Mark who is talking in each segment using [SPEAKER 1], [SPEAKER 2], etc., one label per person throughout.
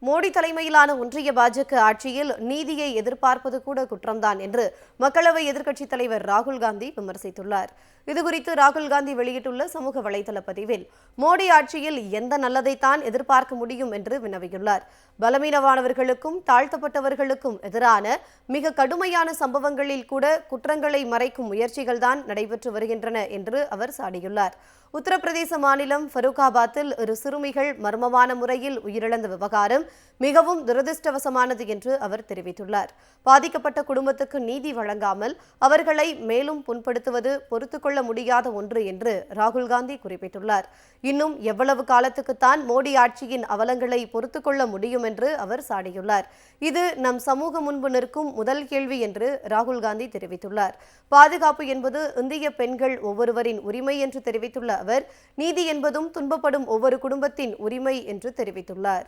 [SPEAKER 1] மோடி தலைமையிலான ஒன்றிய பாஜக ஆட்சியில் நீதியை எதிர்பார்ப்பது கூட குற்றம்தான் என்று மக்களவை எதிர்க்கட்சித் தலைவர் ராகுல் காந்தி விமர்சித்துள்ளார். இதுகுறித்து ராகுல் காந்தி வெளியிட்டுள்ள சமூக வலைதள பதிவில் மோடி ஆட்சியில் எந்த நல்லதைத்தான் எதிர்பார்க்க முடியும் என்று வினவியுள்ளார். பலவீனமானவர்களுக்கும் தாழ்த்தப்பட்டவர்களுக்கும் எதிரான மிக கடுமையான சம்பவங்களில் கூட குற்றங்களை மறைக்கும் முயற்சிகள்தான் நடைபெற்று வருகின்றன என்று அவர் சாடியுள்ளார். உத்தரப்பிரதேச மாநிலம் ஃபரூகாபாத்தில் இரு சிறுமிகள் மர்மமான முறையில் உயிரிழந்த விவகாரம் மிகவும் துரதிருஷ்டவசமானது என்று அவர் தெரிவித்துள்ளார். பாதிக்கப்பட்ட குடும்பத்துக்கு நீதி வழங்காமல் அவர்களை மேலும் புண்படுத்துவது பொறுத்துக்கொள்ள முடியாத ஒன்று என்று ராகுல் காந்தி குறிப்பிட்டுள்ளார். இன்னும் எவ்வளவு காலத்துக்குத்தான் மோடி ஆட்சியின் அவலங்களை பொறுத்துக்கொள்ள முடியும் என்று அவர் சாடியுள்ளார். இது நம் சமூகம் முன்பு நிற்கும் முதல் கேள்வி என்று ராகுல் காந்தி தெரிவித்துள்ளார். பாதுகாப்பு என்பது இந்திய பெண்கள் ஒவ்வொருவரின் உரிமை என்று தெரிவித்துள்ள அவர் நீதி என்பதும் துன்பப்படும் ஒவ்வொரு குடும்பத்தின் உரிமை என்று தெரிவித்துள்ளார்.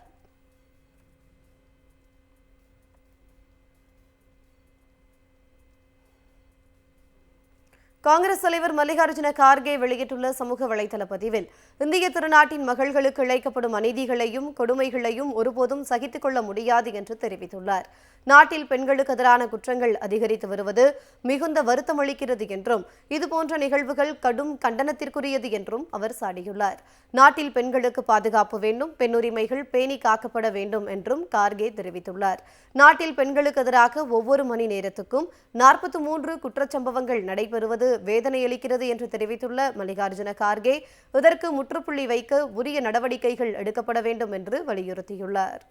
[SPEAKER 1] காங்கிரஸ் தலைவர் மல்லிகார்ஜுன கார்கே வெளியிட்டுள்ள சமூக வலைதள பதிவில் இந்திய திருநாட்டின் மகள்களுக்கு இழைக்கப்படும் அநீதிகளையும் கொடுமைகளையும் ஒருபோதும் சகித்துக் கொள்ள முடியாது என்று தெரிவித்துள்ளார். நாட்டில் பெண்களுக்கு எதிரான குற்றங்கள் அதிகரித்து வருவது மிகுந்த வருத்தமளிக்கிறது என்றும் இதுபோன்ற நிகழ்வுகள் கடும் கண்டனத்திற்குரியது என்றும் அவர் சாடியுள்ளார். நாட்டில் பெண்களுக்கு பாதுகாப்பு வேண்டும், பெண்ணுரிமைகள் பேணி காக்கப்பட வேண்டும் என்றும் கார்கே தெரிவித்துள்ளார். நாட்டில் பெண்களுக்கு எதிராக ஒவ்வொரு மணி நேரத்துக்கும் 43 குற்றச்சம்பவங்கள் நடைபெறுவது வேதனையளிக்கிறது என்று தெரிவித்துள்ள மல்லிகார்ஜுன கார்கே இதற்கு முற்றுப்புள்ளி வைக்க உரிய நடவடிக்கைகள் எடுக்கப்பட வேண்டும் என்று வலியுறுத்தியுள்ளார்.